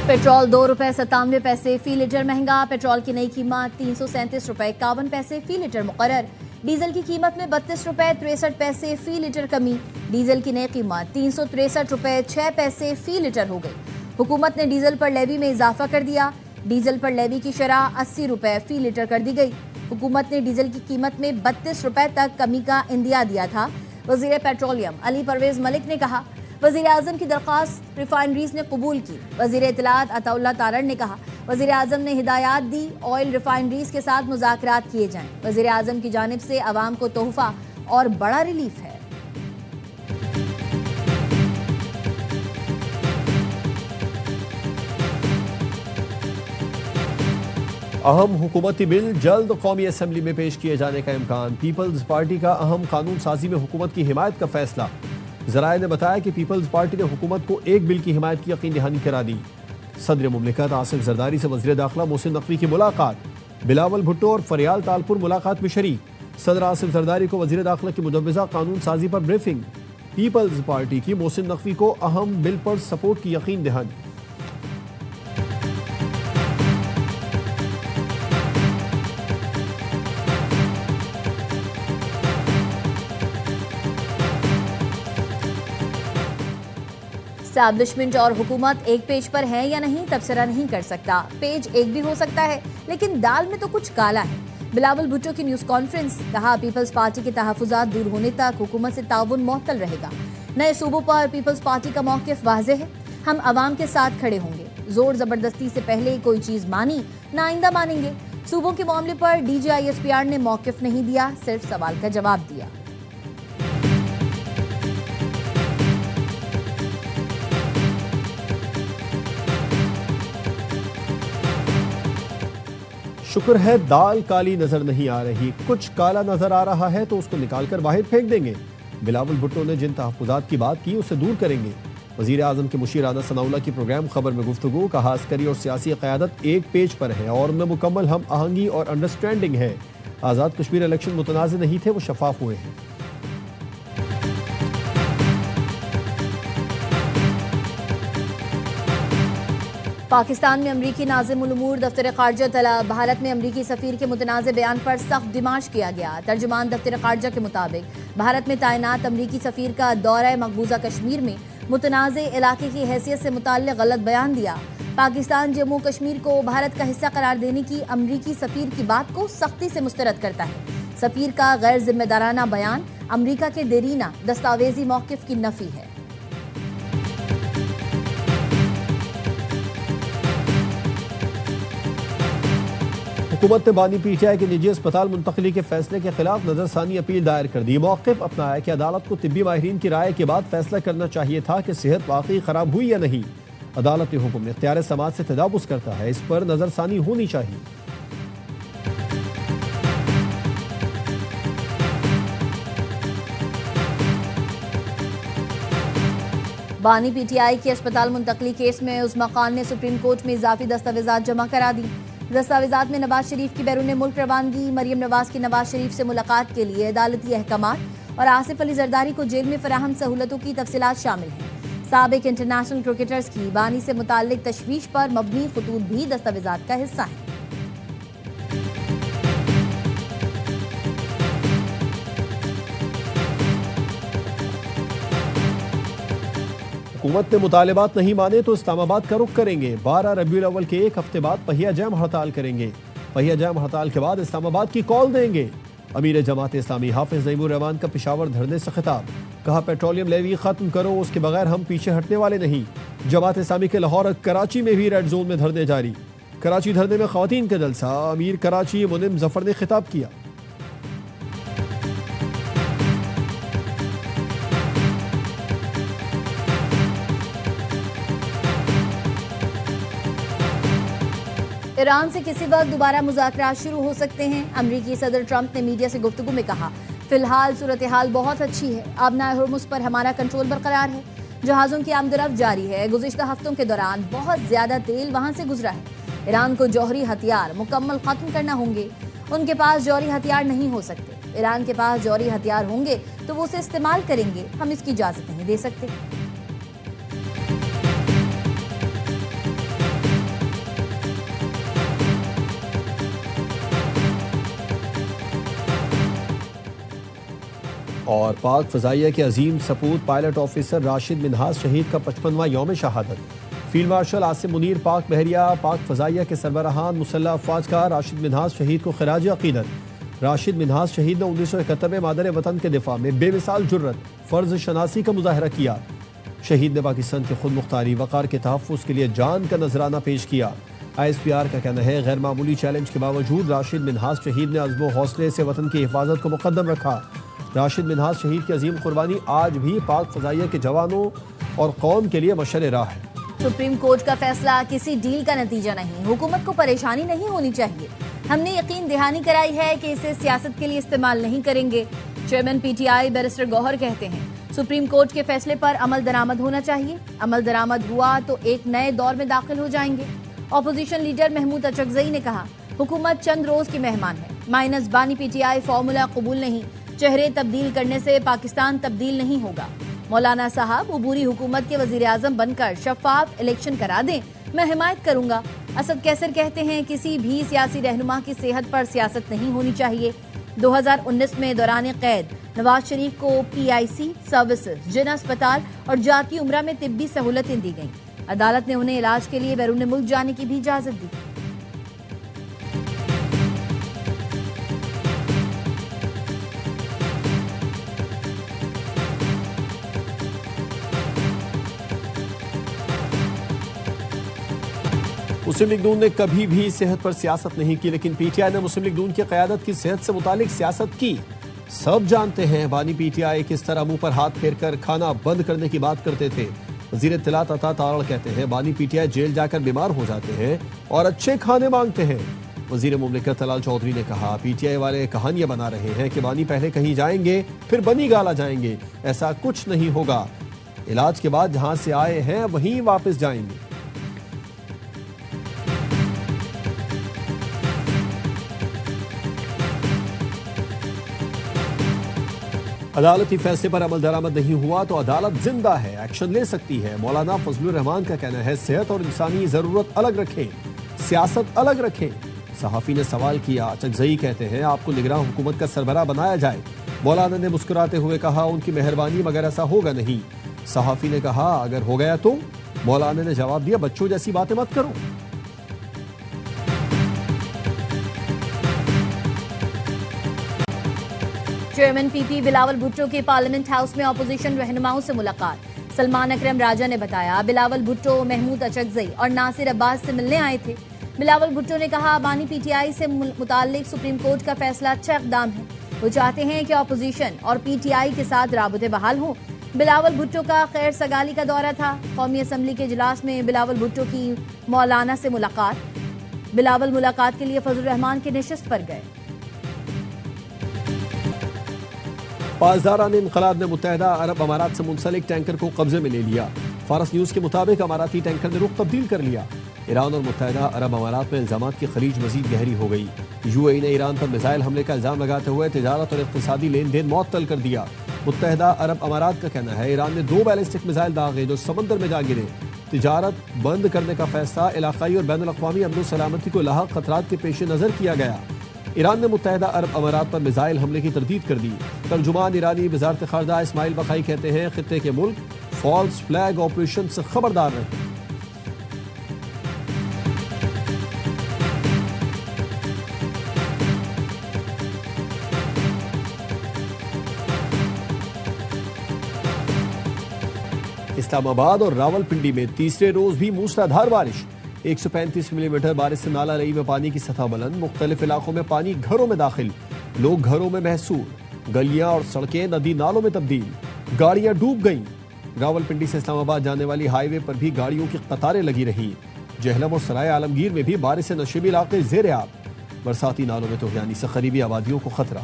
Petrol 2 रुपए 97 पैसे फी litre महंगा। पेट्रोल की नई कीमत 337 रुपए 51 पैसे फी लीटर मुकर्रर। डीजल की कीमत में 32 रुपए 63 पैसे फी लीटर कमी। डीजल की नई कीमत 363 रुपए 6 पैसे फी लीटर हो गई। हुकूमत ने डीजल पर लेवी में इजाफा कर दिया। डीजल पर लेवी की शरह 80 रुपए फी लीटर कर दी गई। हुकूमत ने डीजल की कीमत में 32 रुपए तक कमी का इंदिया दिया था। वजीर पेट्रोलियम अली परवेज मलिक ने कहा, वजीर आजम की दरख्वास्त रिफाइनरीज ने कबूल की। वजीर इत्तलात अताउल्लाह तारड़ ने कहा, वजीर आजम ने हिदायत दी ऑयल रिफाइनरीज के साथ मुज़ाकरात किए जाएं। वजीर आजम की जानिब से अवाम को तोहफा और बड़ा रिलीफ है। अहम हुकूमती बिल जल्द कौमी असम्बली में पेश किए जाने का इम्कान। पीपल्स पार्टी का अहम कानून साजी में हुकूमत की हिमायत का फैसला। ज़राए ने बताया कि पीपल्स पार्टी ने हुकूमत को एक बिल की हिमायत की यकीन दहानी करा दी। सदर मुमलिकत आसिफ जरदारी से वज़ीर दाखिला मोहसिन नकवी की मुलाकात। बिलावल भुट्टो और फरियाल तालपुर मुलाकात में शरीक। सदर आसिफ जरदारी को वज़ीर दाखिला की मुजव्वज़ा कानून साजी पर ब्रीफिंग। पीपल्स पार्टी की मोहसिन नकवी को अहम बिल पर सपोर्ट की यकीन दहानी। एस्टैब्लिशमेंट और हुकूमत एक पेज पर है या नहीं तबसरा नहीं कर सकता। पेज एक भी हो सकता है, लेकिन दाल में तो कुछ काला है। बिलावल भुट्टो की न्यूज कॉन्फ्रेंस। कहा, पीपल्स पार्टी के तहफुजात दूर होने तक हुकूमत से ताउन मुअत्तल रहेगा। नए सूबों पर पीपल्स पार्टी का मौक़िफ़ वाज़ेह है। हम अवाम के साथ खड़े होंगे। जोर जबरदस्ती से पहले कोई चीज मानी ना आइंदा मानेंगे। सूबों के मामले पर DGISPR ने मौक़िफ़ नहीं दिया, सिर्फ सवाल का जवाब दिया। शुक्र है दाल काली नजर नहीं आ रही। कुछ काला नजर आ रहा है तो उसको निकालकर बाहर फेंक देंगे। बिलावल भुट्टो ने जिन तहफ़्फ़ुज़ात की बात की उसे दूर करेंगे। वज़ीर आज़म के मुशीर राना सनाउल्लाह की प्रोग्राम खबर में गुफ्तगू। कहा, अस्करी और सियासी क़यादत एक पेज पर है और उनमें मुकम्मल हम आहंगी और अंडरस्टैंडिंग है। आज़ाद कश्मीर इलेक्शन मुतनाज़ नहीं थे, वो शफाफ हुए हैं। पाकिस्तान में अमरीकी नाज़िम उल उमूर दफ्तर ख़ारजा तलब। भारत में अमरीकी सफ़ीर के मुतनाज़ बयान पर सख्त डिमांड किया गया। तर्जुमान दफ्तर ख़ारजा के मुताबिक भारत में तैनात अमरीकी सफ़ीर का दौरा मकबूजा कश्मीर में मुतनाज़ इलाके की हैसियत से मुताल्लिक़ गलत बयान दिया। पाकिस्तान जम्मू कश्मीर को भारत का हिस्सा करार देने की अमरीकी सफ़ीर की बात को सख्ती से मुस्तरद करता है। सफ़ीर का गैर जिम्मेदाराना बयान अमरीका के देरीना दस्तावेजी मौक़िफ़ की नफ़ी है। हुकूमत ने बानी PTI के निजी अस्पताल मुंतकली के फैसले के खिलाफ नजरसानी अपील दायर कर दी। मौक़िफ़ अपनाया कि अदालत को तिब्बी माहिरीन की राय के बाद फैसला करना चाहिए था कि सेहत वाकई खराब हुई या नहीं। अदालती हुक्म इख्तियार समाज से तजावुज़ करता है, इस पर नजरसानी होनी चाहिए। बानी PTI की अस्पताल मुंतकली केस में उस्मा खान ने सुप्रीम कोर्ट में इजाफी दस्तावेजात जमा करा दी। दस्तावेजात में नवाज शरीफ की बैरून मुल्क रवानगी, मरियम नवाज की नवाज शरीफ से मुलाकात के लिए अदालती अहकामात और आसिफ अली जरदारी को जेल में फराहम सहूलतों की तफसीलात शामिल हैं। साबिक इंटरनेशनल क्रिकेटर्स की बानी से मुताल्लिक तशवीश पर मबनी खतूत भी दस्तावेजात का हिस्सा हैं। हुकूमत ने मुतालिबात नहीं माने तो इस्लामाबाद का रुख करेंगे। 12 रबीउल अव्वल के एक हफ्ते बाद पहिया जैम हड़ताल करेंगे। पहिया जैम हड़ताल के बाद इस्लामाबाद की कॉल देंगे। अमीर जमात इस्लामी हाफिज नईमुर रहमान का पेशावर धरने से खिताब। कहा, पेट्रोलियम लेवी खत्म करो, उसके बगैर हम पीछे हटने वाले नहीं। जमात इस्लामी के लाहौर कराची में भी रेड जोन में धरने जारी। कराची धरने में खवातीन का जलसा। अमीर कराची मुनिम जफर ने खिताब किया। ईरान से किसी वक्त दोबारा मुज़ाकरात शुरू हो सकते हैं। अमरीकी सदर ट्रंप ने मीडिया से गुफ्तगू में कहा, फिलहाल सूरत हाल बहुत अच्छी है। आबना हुर्मुज़ पर हमारा कंट्रोल बरकरार है। जहाज़ों की आमदरफ्त जारी है। गुज़िश्ता हफ्तों के दौरान बहुत ज़्यादा तेल वहाँ से गुजरा है। ईरान को जौहरी हथियार मुकम्मल ख़त्म करना होंगे। उनके पास जौहरी हथियार नहीं हो सकते। ईरान के पास जौहरी हथियार होंगे तो वो उसे इस्तेमाल करेंगे। हम इसकी इजाज़त नहीं दे सकते। और पाक फजाइया के अजीम सपूत पायलट ऑफिसर राशिद मिन्हाज शहीद का 55वां यौम शहादत। फील्ड मार्शल आसिम मुनीर, पाक बहरिया, पाक फजाइया के सरबराहान मुसल्लह अफवाज का राशिद मिन्हाज शहीद को खिराज अकीदत। राशिद मिन्हाज शहीद ने 1971 में मादर वतन के दिफा में बेमिसाल जुर्रत, फर्ज शनासी का मुजाहरा किया। शहीद ने पाकिस्तान की खुद मुख्तारी, वक़ार के तहफ़्फ़ुज़ के लिए जान का नजराना पेश किया। ISPR का कहना है, गैर मामूली चैलेंज के बावजूद राशिद मिन्हाज शहीद ने अज़्म हौसले से वतन की हिफाजत को मुक़द्दम रखा। राशिद मिन्हाज शहीद की अजीम कुर्बानी आज भी पाक फजाइया के जवानों और कौम के लिए मशअल राह है। सुप्रीम कोर्ट का फैसला किसी डील का नतीजा नहीं, हुकूमत को परेशानी नहीं होनी चाहिए। हमने यकीन दहानी कराई है कि इसे सियासत के लिए इस्तेमाल नहीं करेंगे। चेयरमैन PTI बैरिस्टर गौहर कहते हैं, सुप्रीम कोर्ट के फैसले पर अमल दरामद होना चाहिए। अमल दरामद हुआ तो एक नए दौर में दाखिल हो जाएंगे। ऑपोजिशन लीडर महमूद अचकजई ने कहा, हुकूमत चंद रोज की मेहमान है। माइनस बानी PTI फॉर्मूला कबूल नहीं, चेहरे तब्दील करने से पाकिस्तान तब्दील नहीं होगा। मौलाना साहब अबूरी हुकूमत के वजीर आजम बनकर शफाफ इलेक्शन करा दें, मैं हिमायत करूंगा। असद कैसर कहते हैं, किसी भी सियासी रहनुमा की सेहत पर सियासत नहीं होनी चाहिए। 2019 में दौरान कैद नवाज शरीफ को PIC सर्विसेज, जिन अस्पताल और जाती उम्रा में तिब्बी सहूलतें दी गईं। अदालत ने उन्हें इलाज के लिए बैरून मुल्क जाने की भी इजाजत दी। मुस्लिम लीग नून ने कभी भी सेहत पर सियासत नहीं की, लेकिन PTI ने मुस्लिम लीग नून की क़यादत की सेहत से मुतालिक सियासत की। सब जानते हैं बानी PTI किस तरह मुंह पर हाथ फेरकर खाना बंद करने की बात करते थे। वज़ीर इत्तलात अता तारड़ कहते हैं, बानी PTI जेल जाकर बीमार हो जाते हैं और अच्छे खाने मांगते हैं। वज़ीर मुमलिकत तलाल चौधरी ने कहा, PTI वाले कहानियां बना रहे हैं कि बानी पहले कहीं जाएंगे फिर बनी गाला जाएंगे। ऐसा कुछ नहीं होगा। इलाज के बाद जहां से आए हैं वहीं वापस जाएंगे। अदालती फैसले पर अमल दरामद नहीं हुआ तो अदालत जिंदा है, एक्शन ले सकती है। मौलाना फजलुर रहमान का कहना है, सेहत और इंसानी जरूरत अलग रखें, सियासत अलग रखें। सहाफी ने सवाल किया, अचकजई कहते हैं, आपको निगरान हुकूमत का सरबराह बनाया जाए। मौलाना ने मुस्कुराते हुए कहा, उनकी मेहरबानी मगर ऐसा होगा नहीं। सहाफी ने कहा, अगर हो गया तो? मौलाना ने जवाब दिया, बच्चों जैसी बातें मत करो। चेयरमैन PP बिलावल भुट्टो के पार्लियामेंट हाउस में ऑपोजिशन रहनुमाओं से मुलाकात। सलमान अकरम राजा ने बताया, बिलावल भुट्टो, महमूद अचकजई और नासिर अब्बास से मिलने आए थे। बिलावल भुट्टो ने कहा, बानी PTI से मुताल्लिक सुप्रीम कोर्ट का फैसला अच्छा इक़दाम है। वो चाहते हैं कि ऑपोजिशन और PTI के साथ राबते बहाल हों। बिलावल भुट्टो का खैर सगाली का दौरा था। कौमी असम्बली के इजलास में बिलावल भुट्टो की मौलाना से मुलाकात। बिलावल मुलाकात के लिए फजलुर रहमान की नशिस्त पर गए। पासदारान इनकलाब ने मुत्तहदा अरब अमारात से मुंसलिक टैंकर को कब्जे में ले लिया। फारस न्यूज के मुताबिक अमाराती टैंकर ने रुख तब्दील कर लिया। ईरान और मुत्तहदा अरब अमारात में इल्जामात की खलीज मजीद गहरी हो गई। UAE ने ईरान पर मिसाइल हमले का इल्जाम लगाते हुए तिजारत और इक्तिसादी लेन देन मुअत्तल कर दिया। मुत्तहदा अरब अमारात का कहना है, ईरान ने 2 बैलिस्टिक मिसाइल दागे जो समंदर में जा गिरे। तिजारत बंद करने का फैसला इलाकाई और बैनुल अक़वामी अमन सलामती को लाहक खतरात के पेश नजर किया गया। ईरान ने मुत्तहदा अरब अमारात पर मिसाइल हमले की तरदीद कर दी। तर्जुमान ईरानी वज़ारत ख़ारजा इस्माइल बक़ाई कहते हैं, खित्ते के मुल्क फॉल्स फ्लैग ऑपरेशन से खबरदार रहे। इस्लामाबाद और रावलपिंडी में तीसरे रोज भी मूसलाधार बारिश। 135 मिलीमीटर बारिश से नाला रई में पानी की सतह बुलंद। मुख्तलिफ इलाकों में पानी घरों में दाखिल, लोग घरों में महसूर। गलियां और सड़कें नदी नालों में तब्दील, गाड़ियां डूब गईं। रावलपिंडी से इस्लामाबाद जाने वाली हाईवे पर भी गाड़ियों की कतारें लगी रही। जहलम और सराय आलमगीर में भी बारिश से नशीबी इलाके ज़ेर आब। बरसाती नालों में तोहियानी से करीबी आबादियों को खतरा।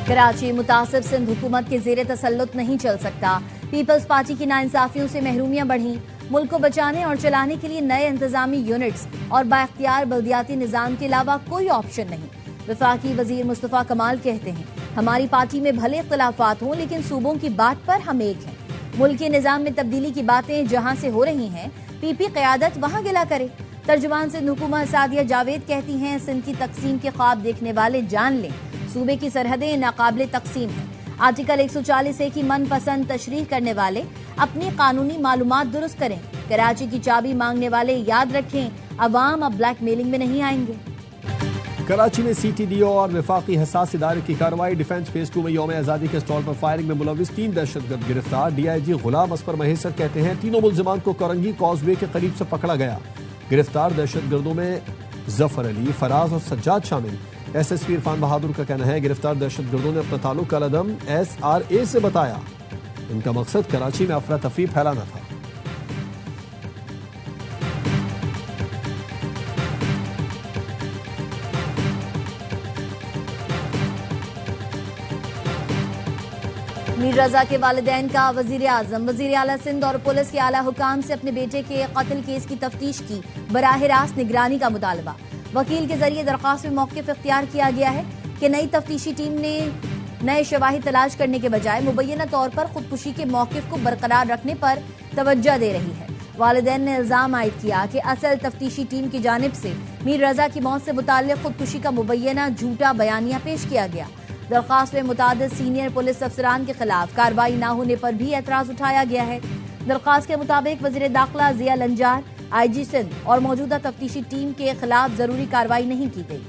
कराची मुतासिर सिंध हुकूमत के जेर तसल्लुत नहीं चल सकता। पीपल्स पार्टी की नाइंसाफियों से महरूमियां बढ़ी। मुल्क को बचाने और चलाने के लिए नए इंतजामी यूनिट्स और बाख्तियार बल्दियाती निजाम के अलावा कोई ऑप्शन नहीं। वफाकी वजीर मुस्तफ़ा कमाल कहते हैं, हमारी पार्टी में भले इख्तलाफात हों लेकिन सूबों की बात पर हम एक हैं। मुल्क के निजाम में तब्दीली की बातें जहां से हो रही हैं, पीपी क़यादत वहां गिला करे। तर्जुमान सिंध हुकूमत सादिया जावेद कहती हैं, सिंध की तकसीम के ख्वाब देखने वाले जान लें, सूबे की सरहदें नाकाबिले तकसीम हैं। आर्टिकल 140A की मनपसंद तशरीह करने वाले अपनी कानूनी मालूमात दुरुस्त करें। कराची की चाबी मांगने वाले याद रखें, अवाम अब ब्लैकमेलिंग में नहीं आएंगे। कराची में CTDO और वफाकी हसास इदारे की कार्रवाई। डिफेंस फेज 2 में यौम आज़ादी के स्टॉल पर फायरिंग में मुलविस 3 दहशतगर्द गिरफ्तार। DIG गुलाम असफर महेसर कहते हैं, तीनों मुल्जिमान को करंगी कॉजवे के करीब से पकड़ा गया। गिरफ्तार दहशतगर्दों में जफर अली, फराज और सज्जाद शामिल। SSP इरफान बहादुर का कहना है, गिरफ्तार दहशतगर्दों ने अपना ताल्लुक अलअदम SRA से बताया। इनका मकसद कराची में अफरा तफरी फैलाना था। मीर रजा के वालिदैन का वजीर आजम, वजीर आला सिंध और पुलिस के आला हुकाम से अपने बेटे के कत्ल केस की तफ्तीश की बराह रास्त निगरानी का मुतालबा। वकील के जरिए दरख्वास्त में मौक़िफ़ इख्तियार किया गया है कि नई तफ्तीशी टीम ने नए शवाहिद तलाश करने के बजाय मुबैना तौर पर खुदकुशी के मौक़िफ़ को बरकरार रखने पर तवज्जो दे रही है। वालिदैन ने इल्ज़ाम आयद किया कि असल तफ्तीशी टीम की जानिब से मीर रजा की मौत से मुताल्लिक़ खुदकुशी का मुबैना झूठा बयानिया पेश किया गया। दरख्वास्त में मुतादिद सीनियर पुलिस अफसरान के खिलाफ कार्रवाई न होने पर भी एतराज़ उठाया गया है। दरख्वास्त के मुताबिक वज़ीर दाखिला ज़िया लंजार, IG सिंध और मौजूदा तफ्तीशी टीम के खिलाफ जरूरी कार्रवाई नहीं की गई।